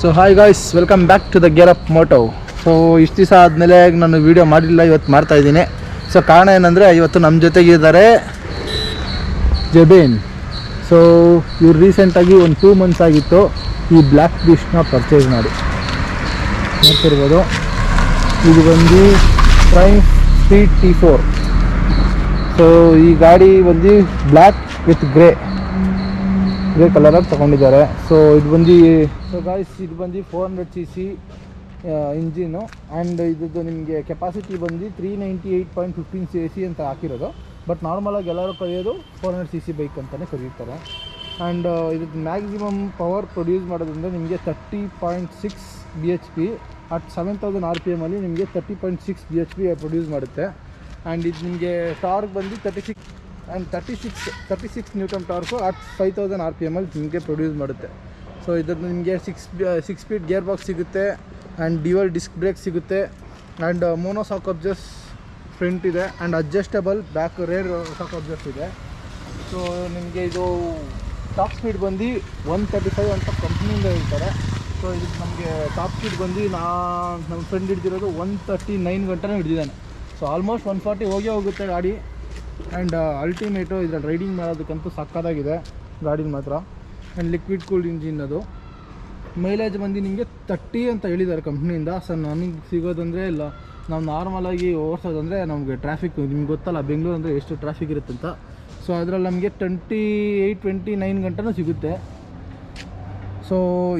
So hi guys, welcome back to the gear up moto. So ಇಷ್ಟು ದಿವಸ ಆದಮೇಲೆ ನಾನು ವೀಡಿಯೋ ಮಾಡಿಲ್ಲ, ಇವತ್ತು ಮಾಡ್ತಾಯಿದ್ದೀನಿ. ಸೊ ಕಾರಣ ಏನಂದರೆ ಇವತ್ತು ನಮ್ಮ ಜೊತೆಗಿದ್ದಾರೆ ಜಬೇನ್. ಸೊ ಇವ್ರು ರೀಸೆಂಟಾಗಿ ಒಂದು 2 months ಆಗಿತ್ತು ಈ ಬ್ಲ್ಯಾಕ್ ಬೀಸ್ಟ್ನ ಪರ್ಚೇಸ್ ಮಾಡಿ. ನೋಡ್ತಿರ್ಬೋದು, ಇದು ಬಂದು ಪ್ರೈಮ್ ಸ್ಪೀಡ್ T4. ಸೊ ಈ ಗಾಡಿ ಬಂದು ಬ್ಲ್ಯಾಕ್ ವಿತ್ ಗ್ರೇ ಕಲರಾಗಿ ತೊಗೊಂಡಿದ್ದಾರೆ. ಸೊ ಇದು ಬಂದು ಗಾಯ್ಸ್, ಇದು ಬಂದು 400cc ಇಂಜಿನು. ಆ್ಯಂಡ್ ಇದ್ರದ್ದು ನಿಮಗೆ ಕೆಪಾಸಿಟಿ ಬಂದು 398.15 cc ಅಂತ ಹಾಕಿರೋದು. ಬಟ್ ನಾರ್ಮಲಾಗಿ ಎಲ್ಲರೂ ಕರೆಯೋದು 400cc ಬೈಕ್ ಅಂತಲೇ ಕರೆಯುತ್ತಾರೆ. ಆ್ಯಂಡ್ ಇದ್ರದ್ದು ಮ್ಯಾಕ್ಸಿಮಮ್ ಪವರ್ ಪ್ರೊಡ್ಯೂಸ್ ಮಾಡೋದ್ರಿಂದ ನಿಮಗೆ 30.6 bhp ಅಟ್ 7000 RPM ಅಲ್ಲಿ ನಿಮಗೆ 30.6 bhp ಪ್ರೊಡ್ಯೂಸ್ ಮಾಡುತ್ತೆ. ಆ್ಯಂಡ್ ಇದು ನಿಮಗೆ ಟಾರ್ಕ್ ಬಂದು 36 ನ್ಯೂಟನ್ ಟಾರ್ಕು ಅಟ್ 5000 RPM ಅಲ್ಲಿ ನಿಮಗೆ ಪ್ರೊಡ್ಯೂಸ್ ಮಾಡುತ್ತೆ. ಸೊ ಇದ್ರದ್ದು ನಿಮಗೆ 6 ಸ್ಪೀಡ್ ಗೇರ್ ಬಾಕ್ಸ್ ಸಿಗುತ್ತೆ. ಆ್ಯಂಡ್ ಡ್ಯುಯಲ್ ಡಿಸ್ಕ್ ಬ್ರೇಕ್ ಸಿಗುತ್ತೆ. ಆ್ಯಂಡ್ ಮೋನೋ ಸಾಕ್ ಅಬ್ಜರ್ಸ್ ಫ್ರಂಟ್ ಇದೆ. ಆ್ಯಂಡ್ ಅಡ್ಜಸ್ಟಬಲ್ ಬ್ಯಾಕ್ ರೇರ್ ಸಾಕ್ ಅಬ್ಜರ್ಸ್ ಇದೆ. ಸೊ ನಿಮಗೆ ಇದು ಟಾಪ್ ಸ್ಪೀಡ್ ಬಂದು 135 ಅಂತ ಕಂಪ್ನಿಯಿಂದ ಹೇಳ್ತಾರೆ. ಸೊ ಇದಕ್ಕೆ ನಮಗೆ ಟಾಪ್ ಸ್ಪೀಡ್ ಬಂದು ನಮ್ಮ ಫ್ರೆಂಡ್ ಹಿಡ್ದಿರೋದು 139 ಗಂಟೆನೂ ಹಿಡ್ದಿದ್ದಾನೆ. ಸೊ ಆಲ್ಮೋಸ್ಟ್ 140 ಹೋಗುತ್ತೆ ಗಾಡಿ. ಆ್ಯಂಡ್ ಅಲ್ಟಿಮೇಟು ಇದರಲ್ಲಿ ರೈಡಿಂಗ್ ಮಾಡೋದಕ್ಕಂತೂ ಸಕ್ಕತ್ತಾಗಿದೆ ಗಾಡಿನ ಮಾತ್ರ. ಆ್ಯಂಡ್ ಲಿಕ್ವಿಡ್ ಕೂಲ್ಡ್ ಇಂಜಿನ್ ಅದು. ಮೈಲೇಜ್ ಬಂದು ನಿಮಗೆ 30 ಅಂತ ಹೇಳಿದ್ದಾರೆ ಕಂಪ್ನಿಯಿಂದ. ಸೊ ನನಗೆ ಸಿಗೋದಂದರೆ ಇಲ್ಲ, ನಾವು ನಾರ್ಮಲಾಗಿ ಓಡಿಸೋದಂದರೆ ನಮಗೆ ಟ್ರಾಫಿಕ್ ನಿಮ್ಗೆ ಗೊತ್ತಲ್ಲ ಬೆಂಗಳೂರು ಅಂದರೆ ಎಷ್ಟು ಟ್ರಾಫಿಕ್ ಇರುತ್ತೆ ಅಂತ. ಸೊ ಅದರಲ್ಲಿ ನಮಗೆ 28-29 ಗಂಟೆನೂ ಸಿಗುತ್ತೆ. ಸೊ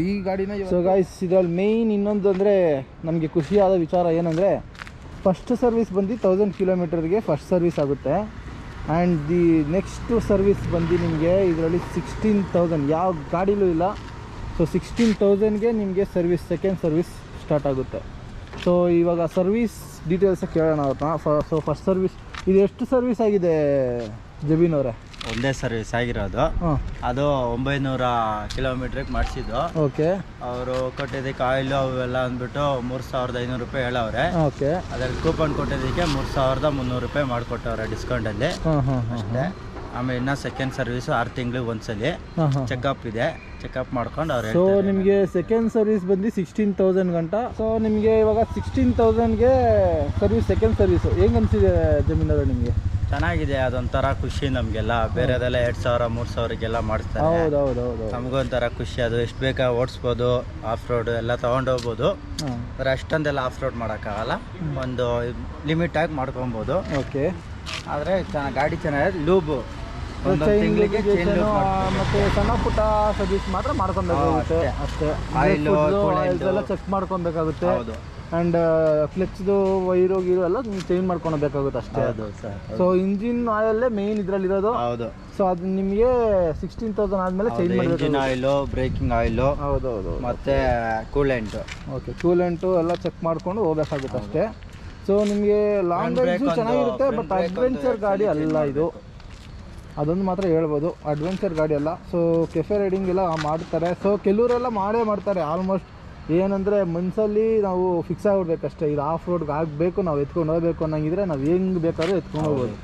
ಈ ಗಾಡಿನ ಗಾಯ್ಸ್, ಇದರಲ್ಲಿ ಮೇಯ್ನ್ ಇನ್ನೊಂದು ಅಂದರೆ ನಮಗೆ ಖುಷಿಯಾದ ವಿಚಾರ ಏನಂದರೆ, ಫಸ್ಟ್ ಸರ್ವಿಸ್ ಬಂದು 1000 ಕಿಲೋಮೀಟರ್ಗೆ ಫಸ್ಟ್ ಸರ್ವಿಸ್ ಆಗುತ್ತೆ. ಆ್ಯಂಡ್ ದಿ ನೆಕ್ಸ್ಟ್ ಸರ್ವಿಸ್ ಬಂದು ನಿಮಗೆ ಇದರಲ್ಲಿ 16,000 ಯಾವ ಗಾಡಿಲೂ ಇಲ್ಲ. ಸೊ 16,000ಗೆ ನಿಮಗೆ ಸರ್ವಿಸ್ ಸೆಕೆಂಡ್ ಸರ್ವಿಸ್ ಸ್ಟಾರ್ಟ್ ಆಗುತ್ತೆ. ಸೊ ಇವಾಗ ಸರ್ವಿಸ್ ಡೀಟೇಲ್ಸ್ ಕೇಳೋಣ ಅವ್ರನ್ನ. ಸೊ ಫಸ್ಟ್ ಸರ್ವಿಸ್ ಇದು ಎಷ್ಟು ಸರ್ವಿಸ್ ಆಗಿದೆ ಜಬೀನ್ ಅವರೇ? ಒಂದೇ ಸರ್ವಿಸ್ ಆಗಿರೋದು. ಅದು 900 ಕಿಲೋಮೀಟ್ರಿಗೆ ಮಾಡಿಸಿದ್ದು. ಓಕೆ. ಅವರು ಕೊಟ್ಟಿದ್ದಕ್ಕೆ ಆಯಿಲು ಅವೆಲ್ಲ ಅಂದ್ಬಿಟ್ಟು 3,500 ರೂಪಾಯಿ ಹೇಳವ್ರೆ. ಓಕೆ. ಅದ್ರಲ್ಲಿ ಕೂಪನ್ ಕೊಟ್ಟಿದ್ದಕ್ಕೆ 3,300 ರೂಪಾಯಿ ಮಾಡಿಕೊಟ್ಟವ್ರೆ ಡಿಸ್ಕೌಂಟಲ್ಲಿ ಅಷ್ಟೇ. ಆಮೇಲೆ ಇನ್ನು ಸೆಕೆಂಡ್ ಸರ್ವಿಸು 6 ತಿಂಗಳಿಗೆ ಒಂದ್ಸಲಿ ಚೆಕಪ್ ಇದೆ. ಚೆಕಪ್ ಮಾಡ್ಕೊಂಡು ಅವ್ರು. ಸೊ ನಿಮಗೆ ಸೆಕೆಂಡ್ ಸರ್ವಿಸ್ ಬಂದು 16,000 ಗಂಟ. ಸೊ ನಿಮಗೆ ಇವಾಗ 16,000ಗೆ ಸರ್ವಿಸ್ ಸೆಕೆಂಡ್ ಸರ್ವಿಸು ಹೆಂಗೆ ಅನಿಸಿದೆ ಜಮೀನ್ ಅವರೇ ನಿಮಗೆ? ಚೆನ್ನಾಗಿದೆ. ಅದೊಂಥರ ಖುಷಿ ನಮಗೆಲ್ಲ. ಬೇರೆದೆಲ್ಲ 2,000-3,000ಗೆಲ್ಲ ಮಾಡಿಸ್ತಾರೆ. ಹೌದೌದು. ನಮಗೊಂಥರ ಖುಷಿ. ಅದು ಎಷ್ಟು ಬೇಕಾ ಓಡಿಸ್ಬೋದು, ಆಫ್ ರೋಡ್ ಎಲ್ಲ ತೊಗೊಂಡೋಗ್ಬೋದು. ಆದರೆ ಅಷ್ಟೊಂದೆಲ್ಲ ಆಫ್ ರೋಡ್ ಮಾಡೋಕ್ಕಾಗಲ್ಲ, ಒಂದು ಲಿಮಿಟಾಗಿ ಮಾಡ್ಕೊಬೋದು. ಓಕೆ. ಆದರೆ ಗಾಡಿ ಚೆನ್ನಾಗಿದೆ. ಲೂಬು ಮತ್ತು ಸಣ್ಣ ಪುಟ್ಟ ಸರ್ವಿಸ್ ಮಾತ್ರ ಮಾಡ್ಕೊಬೇಕಾಗುತ್ತೆ ಅಷ್ಟೇ. ಇದೆಲ್ಲ ಚೆಕ್ ಮಾಡ್ಕೊಬೇಕಾಗುತ್ತೆ. ಆ್ಯಂಡ್ ಕ್ಲಚ್ದು ವೈರು ಗೀರು ಎಲ್ಲ ನೀವು ಚೇಂಜ್ ಮಾಡ್ಕೊಳ್ಬೇಕಾಗುತ್ತೆ ಅಷ್ಟೇ. ಸೊ ಇಂಜಿನ್ ಆಯಲ್ಲೇ ಮೇಯ್ನ್ ಇದರಲ್ಲಿರೋದು. ಹೌದು. ಸೊ ಅದು ನಿಮಗೆ 16,000 ಆದಮೇಲೆ ಚೇಂಜ್ ಮಾಡಬೇಕು. ಇಂಜಿನ್ ಆಯಿಲು, ಬ್ರೇಕಿಂಗ್ ಆಯಿಲು, ಹೌದೌದು, ಮತ್ತು ಕೂಲೆಂಟು. ಓಕೆ, ಕೂಲೆಂಟು ಎಲ್ಲ ಚೆಕ್ ಮಾಡ್ಕೊಂಡು ಹೋಗ್ಬೇಕಾಗುತ್ತೆ ಅಷ್ಟೇ. ಸೊ ನಿಮಗೆ ಲಾಂಗ್ ರೈಡ್ಸು ಚೆನ್ನಾಗಿರುತ್ತೆ. ಬಟ್ ಅಡ್ವೆಂಚರ್ ಗಾಡಿ ಅಲ್ಲ ಇದು, ಅದೊಂದು ಮಾತ್ರ ಹೇಳ್ಬೋದು. ಅಡ್ವೆಂಚರ್ ಗಾಡಿ ಅಲ್ಲ. ಸೊ ಕೆಫೆ ರೈಡಿಂಗ್ ಎಲ್ಲ ಮಾಡ್ತಾರೆ. ಸೊ ಕೆಲವರೆಲ್ಲ ಮಾಡ್ತಾರೆ ಆಲ್ಮೋಸ್ಟ್. ಏನಂದರೆ ಮನಸ್ಸಲ್ಲಿ ನಾವು ಫಿಕ್ಸ್ ಆಗಿಬಿಡ್ಬೇಕಷ್ಟೇ, ಇದು ಆಫ್ ರೋಡ್ಗೆ ಆಗಬೇಕು, ನಾವು ಎತ್ಕೊಂಡು ಹೋಗಬೇಕು ಅನ್ನಂಗಿದ್ರೆ ನಾವು ಹೆಂಗೆ ಬೇಕಾದ್ರೂ ಎತ್ಕೊಂಡು ಹೋಗ್ಬೋದು.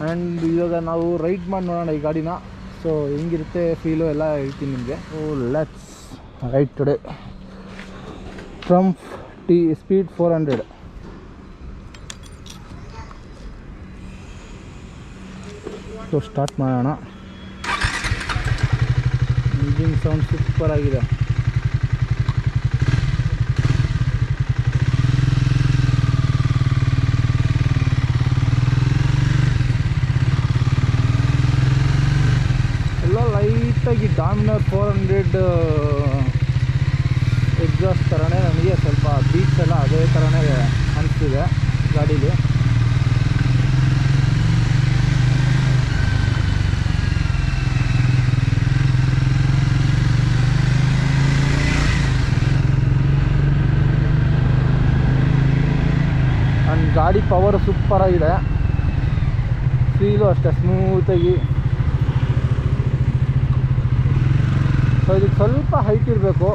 ಆ್ಯಂಡ್ ಇವಾಗ ನಾವು ರೈಡ್ ಮಾಡಿ ನೋಡೋಣ ಈ ಗಾಡಿನ. ಸೊ ಹೆಂಗಿರುತ್ತೆ ಫೀಲು ಎಲ್ಲ ಹೇಳ್ತೀನಿ ನಿಮಗೆ. So let's ride today from speed 400. So start ಮಾಡೋಣ. ಇಂಜಿನ್ ಸೌಂಡ್ ಸೂಪರ್ ಆಗಿದೆ. ಎಲ್ಲ ಲೈಟಾಗಿ ಡಾಮಿನರ್ 400 ಎಕ್ಸಾಸ್ಟ್ ಥರನೇ ನನಗೆ ಸ್ವಲ್ಪ ಬೀಟ್ಸ್ ಎಲ್ಲ ಅದೇ ಥರನೇ ಅನಿಸ್ತಿದೆ ಗಾಡೀಲಿ. ಗಾಡಿ ಪವರ್ ಸೂಪರಾಗಿದೆ. ಫೀಲು ಅಷ್ಟೇ ಸ್ಮೂತಾಗಿ. ಸೊ ಇದಕ್ಕೆ ಸ್ವಲ್ಪ ಹೈಟ್ ಇರಬೇಕು.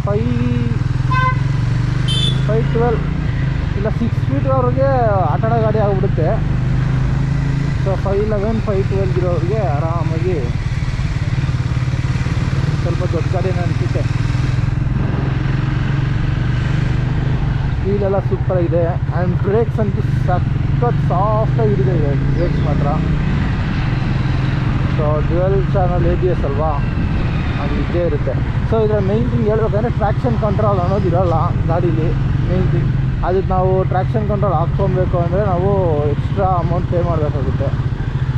5'12" ಇಲ್ಲ 6 ಫೀಟ್ವರೆಗೆ ಆಟಾಡೋ ಗಾಡಿ ಆಗಿಬಿಡುತ್ತೆ. ಸೊ 5'11", 5'12" ಇರೋರಿಗೆ ಆರಾಮಾಗಿ ಸ್ವಲ್ಪ ದೊಡ್ಡ ಗಾಡಿನ ಅನಿಸುತ್ತೆ. ಫೀಲೆಲ್ಲ ಸೂಪರಾಗಿದೆ. ಆ್ಯಂಡ್ ಬ್ರೇಕ್ಸ್ ಅಂತೂ ಸಖತ್ ಸಾಫ್ಟಾಗಿದೆ ಬ್ರೇಕ್ಸ್ ಮಾತ್ರ. ಸೊ ಡ್ಯುಯಲ್ ಚಾನಲ್ ABS ಅಲ್ವಾ, ಅದು ಇದ್ದೇ ಇರುತ್ತೆ. ಸೊ ಇದರ ಮೇಯ್ನ್ ಥಿಂಗ್ ಹೇಳ್ಬೇಕಂದ್ರೆ ಟ್ರ್ಯಾಕ್ಷನ್ ಕಂಟ್ರೋಲ್ ಅನ್ನೋದು ಇರೋಲ್ಲ ಗಾಡೀಲಿ. ಮೇಯ್ನ್ ಥಿಂಗ್ ಅದಕ್ಕೆ ನಾವು ಟ್ರ್ಯಾಕ್ಷನ್ ಕಂಟ್ರೋಲ್ ಹಾಕ್ಕೊಬೇಕು ಅಂದರೆ ನಾವು ಎಕ್ಸ್ಟ್ರಾ ಅಮೌಂಟ್ ಪೇ ಮಾಡಬೇಕಾಗುತ್ತೆ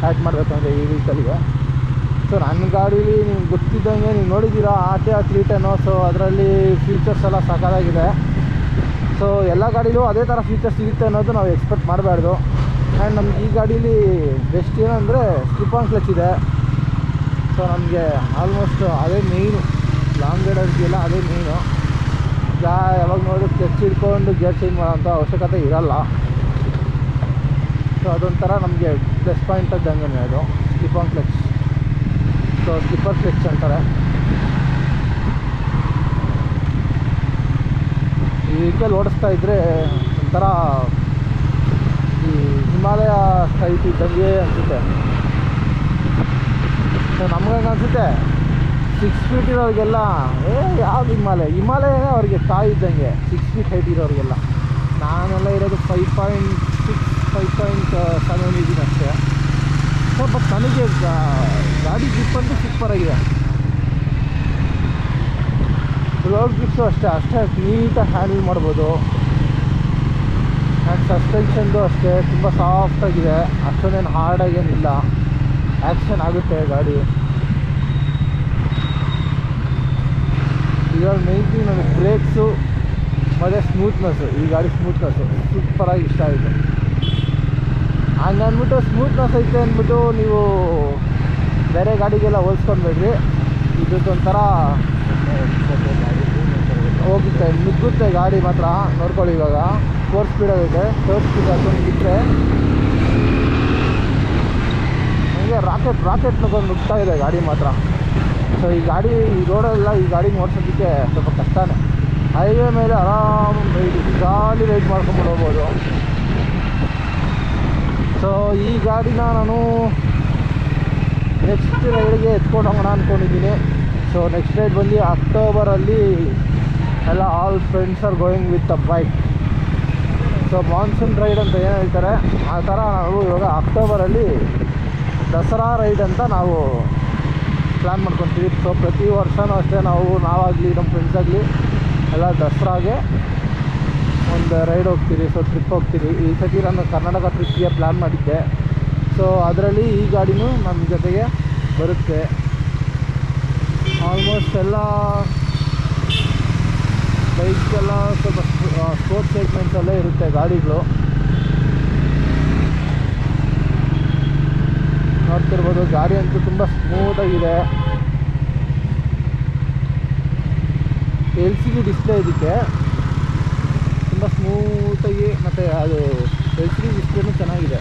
ಆ್ಯಡ್ ಮಾಡಬೇಕಂದ್ರೆ ಈ ವೆಹಿಕಲ್ಗೆ. ಸೊ ನನ್ನ ಗಾಡೀಲಿ ನಿಮ್ಗೆ ಗೊತ್ತಿದ್ದಂಗೆ ನೀವು ನೋಡಿದ್ದೀರಾ RTR 310. ಸೊ ಅದರಲ್ಲಿ ಫೀಚರ್ಸ್ ಎಲ್ಲ ಸಖತ್ತಾಗಿದೆ. ಸೊ ಎಲ್ಲ ಗಾಡೀಲೂ ಅದೇ ಥರ ಫೀಚರ್ಸ್ ಸಿಗುತ್ತೆ ಅನ್ನೋದು ನಾವು ಎಕ್ಸ್ಪೆಕ್ಟ್ ಮಾಡಬಾರ್ದು. ಆ್ಯಂಡ್ ನಮ್ಗೆ ಈ ಗಾಡೀಲಿ ಬೆಸ್ಟ್ ಏನಂದರೆ ಸ್ಲಿಪ್ ಆನ್ ಕ್ಲಚ್ ಇದೆ. ಸೊ ನಮಗೆ ಆಲ್ಮೋಸ್ಟ್ ಅದೇ ಮೇಯ್ನು, ಲಾಂಗ್ ರೈಡರ್ಸ್ಗೆಲ್ಲ ಅದೇ ಮೇಯ್ನು. ಯಾವಾಗ ನೋಡಿದ್ರೆ ಕ್ಲಚ್ ಹಿಡ್ಕೊಂಡು ಗೇರ್ ಚೇಂಜ್ ಮಾಡೋಂಥ ಅವಶ್ಯಕತೆ ಇರೋಲ್ಲ. ಸೊ ಅದೊಂಥರ ನಮಗೆ ಪ್ಲಸ್ ಪಾಯಿಂಟ್ ಇದ್ದಂಗೆ ಅದು slip on clutch. So slipper clutch ಅಂತಾರೆ. ಈ ವೆಹಿಕಲ್ ಓಡಿಸ್ತಾ ಇದ್ದರೆ ಒಂಥರ ಈ ಹಿಮಾಲಯ ಸೈಟ್ ಇದ್ದಂಗೆ ಅನಿಸುತ್ತೆ. ಸೊ ನಮ್ಗೆ ಅನಿಸುತ್ತೆ 6 ಫೀಟ್ ಇರೋರಿಗೆಲ್ಲ ಯಾವ್ದು ಹಿಮಾಲಯನೇ ಅವ್ರಿಗೆ ತಾಯಿ ಇದ್ದಂಗೆ 6 ಫೀಟ್ ಹೈಟ್ ಇರೋರಿಗೆಲ್ಲ. ನಾನೆಲ್ಲ ಇರೋದು 5.6 5.7 ಇದ್ದೀನಿ ಅಷ್ಟೇ. ಸೊ ಬಟ್ ನನಗೆ ಗಾಡಿ ಗ್ರಿಪ್ ಅಂತೂ ಸೂಪರಾಗಿದೆ. ರೋಡ್ ಗ್ರಿಪ್ಸು ಅಷ್ಟೇ ನೀಟಾಗಿ ಹ್ಯಾಂಡಲ್ ಮಾಡ್ಬೋದು. ಆ್ಯಂಡ್ ಸಸ್ಪೆನ್ಷನ್ದು ಅಷ್ಟೇ ತುಂಬ ಸಾಫ್ಟಾಗಿದೆ, ಅಷ್ಟೊಂದೇನು ಹಾರ್ಡಾಗೇನಿಲ್ಲ, ಆ್ಯಕ್ಷನ್ ಆಗುತ್ತೆ ಗಾಡಿ. ಇವಾಗ ಮೇಯ್ನ್ ಥಿಂಗ್ ನನಗೆ ಬ್ರೇಕ್ಸು ಮತ್ತು ಸ್ಮೂತ್ನೆಸ್ಸು, ಈ ಗಾಡಿ ಸ್ಮೂತ್ನೆಸ್ಸು ಸೂಪರಾಗಿ ಇಷ್ಟ ಆಯಿತು. ಹಂಗೆ ಅಂದ್ಬಿಟ್ಟು ಸ್ಮೂತ್ನೆಸ್ ಐತೆ ಅಂದ್ಬಿಟ್ಟು ನೀವು ಬೇರೆ ಗಾಡಿಗೆಲ್ಲ ಹೋಲ್ಸ್ಕೊಂಡ್ಬೇಡ್ರಿ. ಇದೊಂಥರ ಹೋಗುತ್ತೆ, ನುಗ್ಗುತ್ತೆ ಗಾಡಿ ಮಾತ್ರ. ನೋಡ್ಕೊಳ್ಳಿ, ಇವಾಗ 4 ಸ್ಪೀಡ್ ಆಗಿದೆ. 3rd ಸ್ಪೀಡ್ ಹಾಕೊಂಡು ಬಿಟ್ಟರೆ ನನಗೆ ರಾಕೆಟ್ ನುಗ್ತಾ ಇದೆ ಗಾಡಿ ಮಾತ್ರ. ಸೊ ಈ ಗಾಡಿ ಈ ರೋಡೆಲ್ಲ ಈ ಗಾಡಿ ಓಡಿಸೋದಕ್ಕೆ ಸ್ವಲ್ಪ ಕಷ್ಟನೇ. ಹೈವೇ ಮೇಲೆ ಆರಾಮ್ ಗಾಡಿ ರೈಡ್ ಮಾಡ್ಕೊಂಡು ಹೋಗ್ಬೋದು. ಸೊ ಈ ಗಾಡಿನ ನಾನು ನೆಕ್ಸ್ಟ್ ರೈಡ್ಗೆ ಎತ್ಕೊಂಡು ಹೋಗೋಣ ಅಂದ್ಕೊಂಡಿದ್ದೀನಿ. ಸೊ ನೆಕ್ಸ್ಟ್ ರೈಡ್ ಬಂದು ಅಕ್ಟೋಬರಲ್ಲಿ ಎಲ್ಲ all friends are going with a bike. So monsoon ride ಅಂತ ಏನು ಹೇಳ್ತಾರೆ ಆ ಥರ ನಾವು ಇವಾಗ ಅಕ್ಟೋಬರಲ್ಲಿ ದಸರಾ ರೈಡ್ ಅಂತ ನಾವು ಪ್ಲ್ಯಾನ್ ಮಾಡ್ಕೊತೀವಿ. ಸೊ ಪ್ರತಿ ವರ್ಷವೂ ಅಷ್ಟೇ ನಾವಾಗಲಿ ನಮ್ಮ ಫ್ರೆಂಡ್ಸ್ ಆಗಲಿ ಎಲ್ಲ ದಸರಾಗೆ ಒಂದು ರೈಡ್ ಹೋಗ್ತೀವಿ. ಸೊ ಟ್ರಿಪ್ ಹೋಗ್ತೀವಿ. ಈ ಸತಿ ನಾನು ಕರ್ನಾಟಕ ಟ್ರಿಪ್ಗೆ ಪ್ಲ್ಯಾನ್ ಮಾಡಿದ್ದೆ. ಸೊ ಅದರಲ್ಲಿ ಈ ಗಾಡಿನೂ ನಮ್ಮ ಜೊತೆಗೆ ಬರುತ್ತೆ. ಆಲ್ಮೋಸ್ಟ್ ಎಲ್ಲ ಬೈಕ್ಗೆಲ್ಲ ಸ್ವಲ್ಪ ಸ್ಪೋರ್ಟ್ಸ್ ಸೆಗ್ಮೆಂಟ್ಸಲ್ಲೇ ಇರುತ್ತೆ ಗಾಡಿಗಳು. ನೋಡ್ತಿರ್ಬೋದು ಗಾಡಿ ಅಂತೂ ತುಂಬ ಸ್ಮೂತಾಗಿದೆ. LCD ಡಿಸ್ಪ್ಲೇ ಇದಕ್ಕೆ ತುಂಬ ಸ್ಮೂತಾಗಿ, ಮತ್ತು ಅದು LCD ಡಿಸ್ಪ್ಲೇನೂ ಚೆನ್ನಾಗಿದೆ.